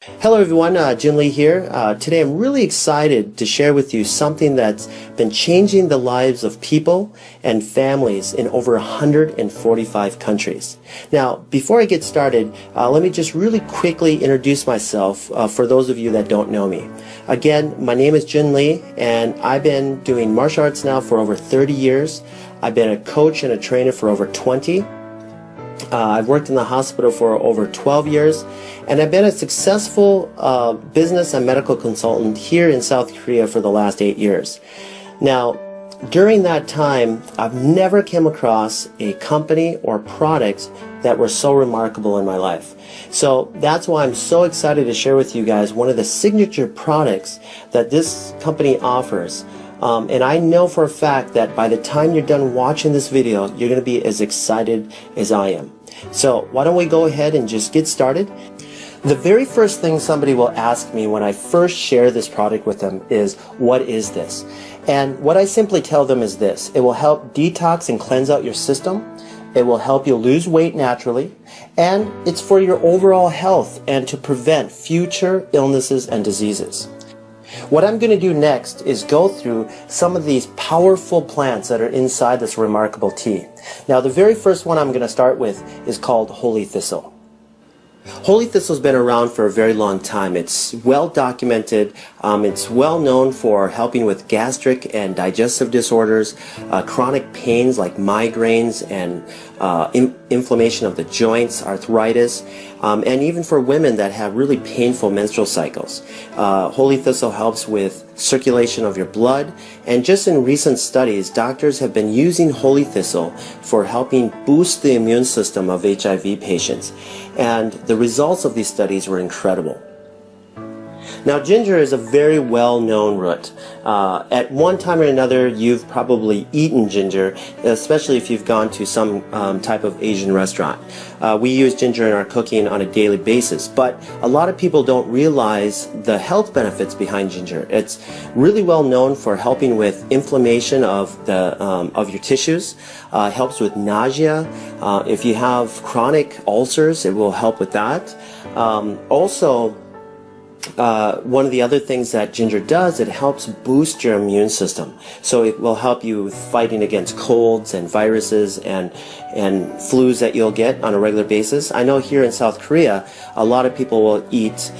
Hello everyone, Jun Lee here. Today I'm really excited to share with you something that's been changing the lives of people and families in over 145 countries. Now, before I get started, let me just really quickly introduce myself for those of you that don't know me. Again, my name is Jun Lee, and I've been doing martial arts now for over 30 years. I've been a coach and a trainer for over 20. I've worked in the hospital for over 12 years, and I've been a successful business and medical consultant here in South Korea for the last 8 years. Now, during that time, I've never came across a company or products that were so remarkable in my life. So that's why I'm so excited to share with you guys one of the signature products that this company offers. And I know for a fact that by the time you're done watching this video, you're going to be as excited as I am. So why don't we go ahead and just get started? The very first thing somebody will ask me when I first share this product with them is, what is this? And what I simply tell them is this: it will help detox and cleanse out your system. It will help you lose weight naturally, and it's for your overall health and to prevent future illnesses and diseases. What I'm going to do next is go through some of these powerful plants that are inside this remarkable tea. Now, the very first one I'm going to start with is called holy thistle. Holy thistle's been around for a very long time. It's well documented. It's well known for helping with gastric and digestive disorders, chronic pains like migraines and inflammation of the joints, arthritis, and even for women that have really painful menstrual cycles. Holy thistle helps with circulation of your blood, and just in recent studies, doctors have been using holy thistle for helping boost the immune system of HIV patients, and the results of these studies were incredible. Now, ginger is a very well-known root. At one time or another, you've probably eaten ginger, especially if you've gone to some type of Asian restaurant. We use ginger in our cooking on a daily basis, but a lot of people don't realize the health benefits behind ginger. It's really well known for helping with inflammation of your tissues. Helps with nausea. If you have chronic ulcers, it will help with that. One of the other things that ginger does, it helps boost your immune system. So it will help you fighting against colds and viruses and flus that you'll get on a regular basis. I know here in South Korea, a lot of people will eat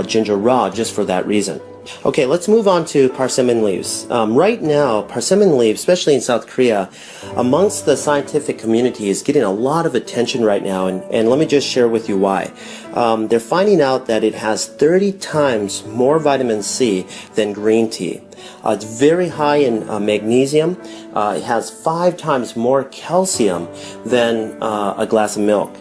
ginger raw just for that reason. Okay, let's move on to persimmon leaves. Right now, persimmon leaves, especially in South Korea, amongst the scientific community is getting a lot of attention right now, and let me just share with you why. They're finding out that it has 30 times more vitamin C than green tea. It's very high in magnesium. It has 5 times more calcium than a glass of milk.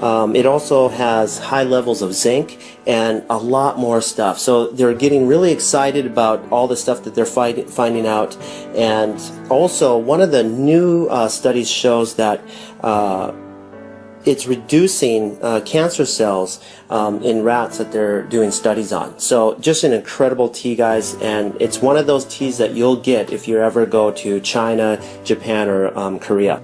It also has high levels of zinc and a lot more stuff. So they're getting really excited about all the stuff that they're finding out. And also, one of the new studies shows that it's reducing cancer cells in rats that they're doing studies on. So just an incredible tea, guys, and it's one of those teas that you'll get if you ever go to China, Japan, or Korea.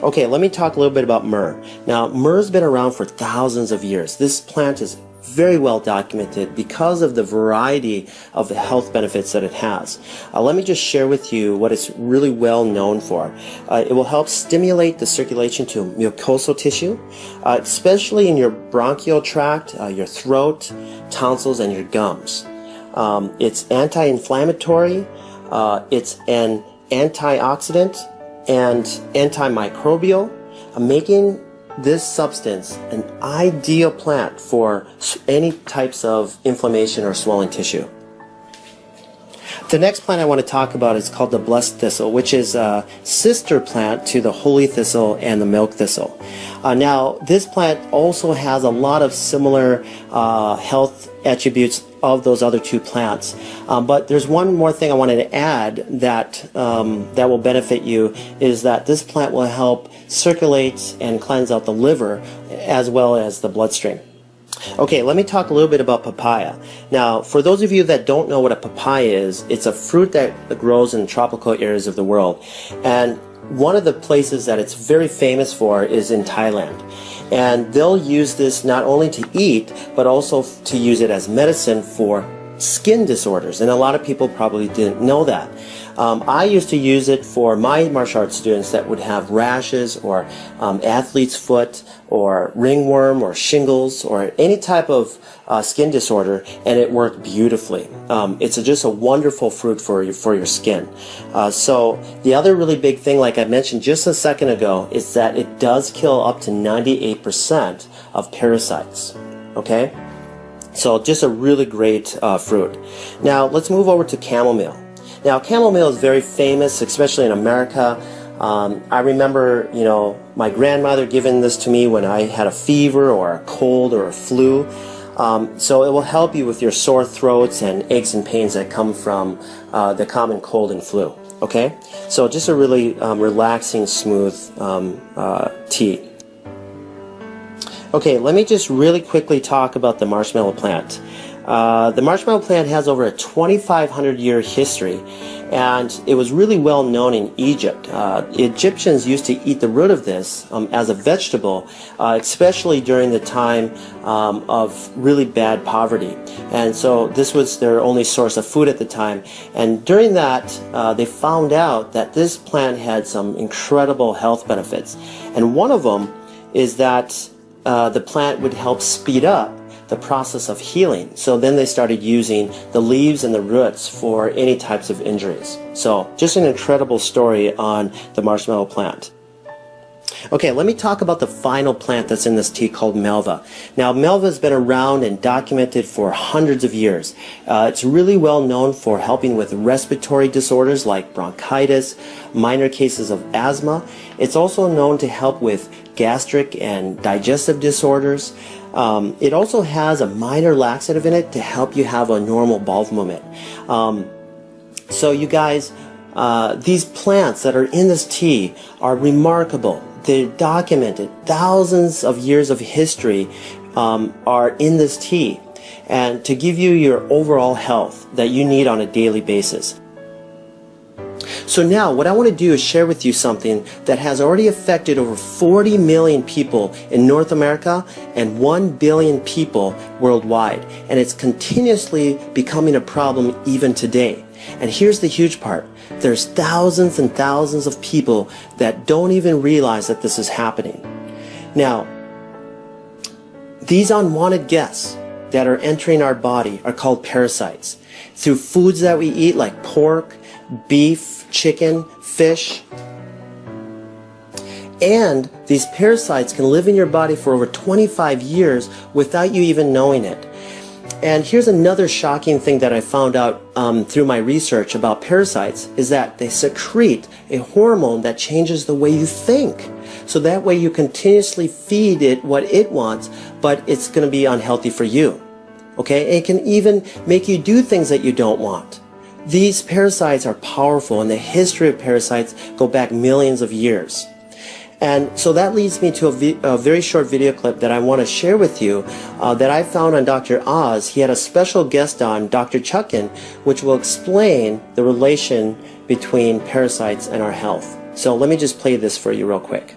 Okay, let me talk a little bit about myrrh. Now, myrrh's been around for thousands of years. This plant is very well documented because of the variety of the health benefits that it has. Let me just share with you what it's really well known for. It will help stimulate the circulation to mucosal tissue, especially in your bronchial tract, your throat, tonsils, and your gums. It's anti-inflammatory, it's an antioxidant, and antimicrobial, making this substance an ideal plant for any types of inflammation or swelling tissue. The next plant I want to talk about is called the blessed thistle, which is a sister plant to the holy thistle and the milk thistle. Now, this plant also has a lot of similar health attributes of those other two plants. But there's one more thing I wanted to add that that will benefit you, is that this plant will help circulate and cleanse out the liver as well as the bloodstream. Okay, let me talk a little bit about papaya. Now, for those of you that don't know what a papaya is, it's a fruit that grows in tropical areas of the world. And one of the places that it's very famous for is in Thailand. And they'll use this not only to eat, but also to use it as medicine for skin disorders. And a lot of people probably didn't know that. I used to use it for my martial arts students that would have rashes or athlete's foot or ringworm or shingles or any type of skin disorder, and it worked beautifully. It's just a wonderful fruit for your skin. So the other really big thing, like I mentioned just a second ago, is that it does kill up to 98% of parasites. Okay? So just a really great fruit. Now let's move over to chamomile. Now chamomile is very famous, especially in America. I remember, my grandmother giving this to me when I had a fever or a cold or a flu. So it will help you with your sore throats and aches and pains that come from the common cold and flu. Okay? So just a really relaxing, smooth tea. Okay, let me just really quickly talk about the marshmallow plant. The marshmallow plant has over a 2,500-year history, and it was really well known in Egypt. Egyptians used to eat the root of this as a vegetable, especially during the time of really bad poverty. And so this was their only source of food at the time. And during that, they found out that this plant had some incredible health benefits. And one of them is that the plant would help speed up the process of healing. So then they started using the leaves and the roots for any types of injuries. So just an incredible story on the marshmallow plant. Okay, let me talk about the final plant that's in this tea called Melva. Now, Melva has been around and documented for hundreds of years. It's really well known for helping with respiratory disorders like bronchitis, minor cases of asthma. It's also known to help with gastric and digestive disorders. It also has a minor laxative in it to help you have a normal bowel movement. So you guys, these plants that are in this tea are remarkable. They're documented. Thousands of years of history are in this tea, and to give you your overall health that you need on a daily basis. So now what I want to do is share with you something that has already affected over 40 million people in North America and 1 billion people worldwide, and it's continuously becoming a problem even today. And here's the huge part. There's thousands and thousands of people that don't even realize that this is happening. Now, these unwanted guests that are entering our body are called parasites. Through foods that we eat like pork, beef, chicken, fish. And these parasites can live in your body for over 25 years without you even knowing it. And here's another shocking thing that I found out through my research about parasites is that they secrete a hormone that changes the way you think. So that way you continuously feed it what it wants, but it's going to be unhealthy for you. Okay? It can even make you do things that you don't want. These parasites are powerful, and the history of parasites go back millions of years. And so that leads me to a very short video clip that I want to share with you that I found on Dr. Oz. He had a special guest on, Dr. Chuckin, which will explain the relation between parasites and our health. So let me just play this for you real quick.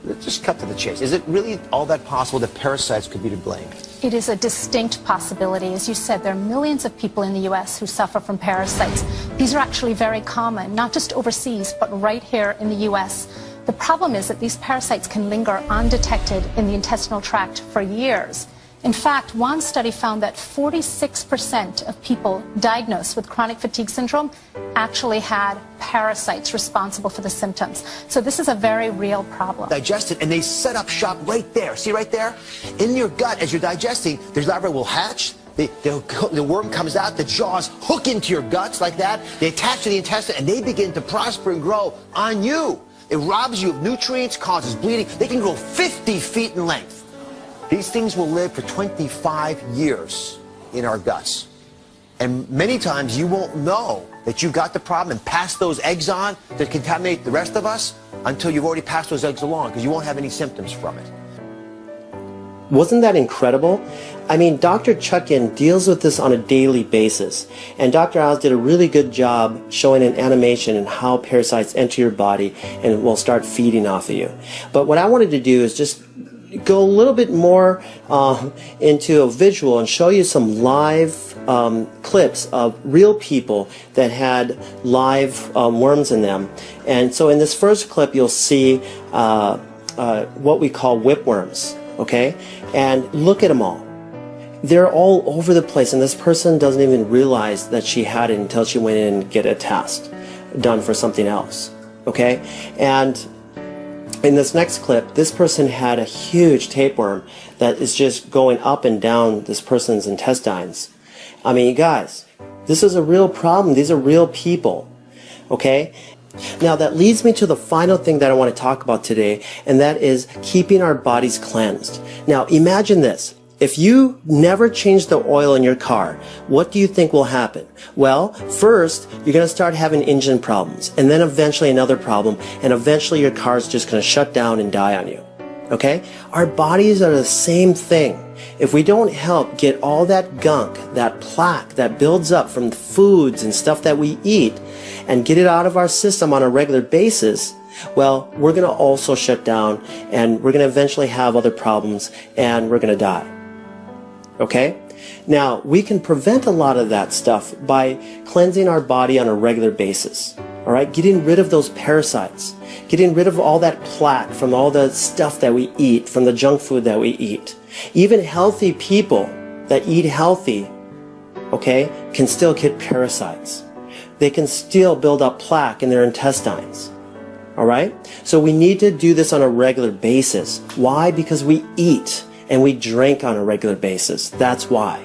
Let's just cut to the chase. Is it really all that possible that parasites could be to blame? It is a distinct possibility. As you said, there are millions of people in the U.S. who suffer from parasites. These are actually very common, not just overseas, but right here in the U.S. The problem is that these parasites can linger undetected in the intestinal tract for years. In fact, one study found that 46% of people diagnosed with chronic fatigue syndrome actually had parasites responsible for the symptoms. So this is a very real problem. Digest it, and they set up shop right there. See right there? In your gut, as you're digesting, there's larvae will hatch. The worm comes out, the jaws hook into your guts like that. They attach to the intestine, and they begin to prosper and grow on you. It robs you of nutrients, causes bleeding. They can grow 50 feet in length. These things will live for 25 years in our guts. And many times you won't know that you've got the problem and pass those eggs on that contaminate the rest of us until you've already passed those eggs along, because you won't have any symptoms from it. Wasn't that incredible? I mean, Dr. Chuckin deals with this on a daily basis, and Dr. Oz did a really good job showing an animation and how parasites enter your body and will start feeding off of you. But what I wanted to do is just go a little bit more into a visual and show you some live clips of real people that had live worms in them. And so in this first clip, you'll see what we call whipworms, okay? And look at them all. They're all over the place, and this person doesn't even realize that she had it until she went in and get a test done for something else, okay? And in this next clip, this person had a huge tapeworm that is just going up and down this person's intestines. I mean, you guys, this is a real problem. These are real people, okay? Now that leads me to the final thing that I want to talk about today, and that is keeping our bodies cleansed. Now imagine this. If you never change the oil in your car, what do you think will happen? Well, first, you're going to start having engine problems, and then eventually another problem, and eventually your car's just going to shut down and die on you. Okay? Our bodies are the same thing. If we don't help get all that gunk, that plaque that builds up from the foods and stuff that we eat, and get it out of our system on a regular basis, well, we're going to also shut down, and we're going to eventually have other problems, and we're going to die. Okay? Now, we can prevent a lot of that stuff by cleansing our body on a regular basis. Alright? Getting rid of those parasites. Getting rid of all that plaque from all the stuff that we eat, from the junk food that we eat. Even healthy people that eat healthy, okay, can still get parasites. They can still build up plaque in their intestines. Alright? So we need to do this on a regular basis. Why? Because we eat and we drink on a regular basis. That's why.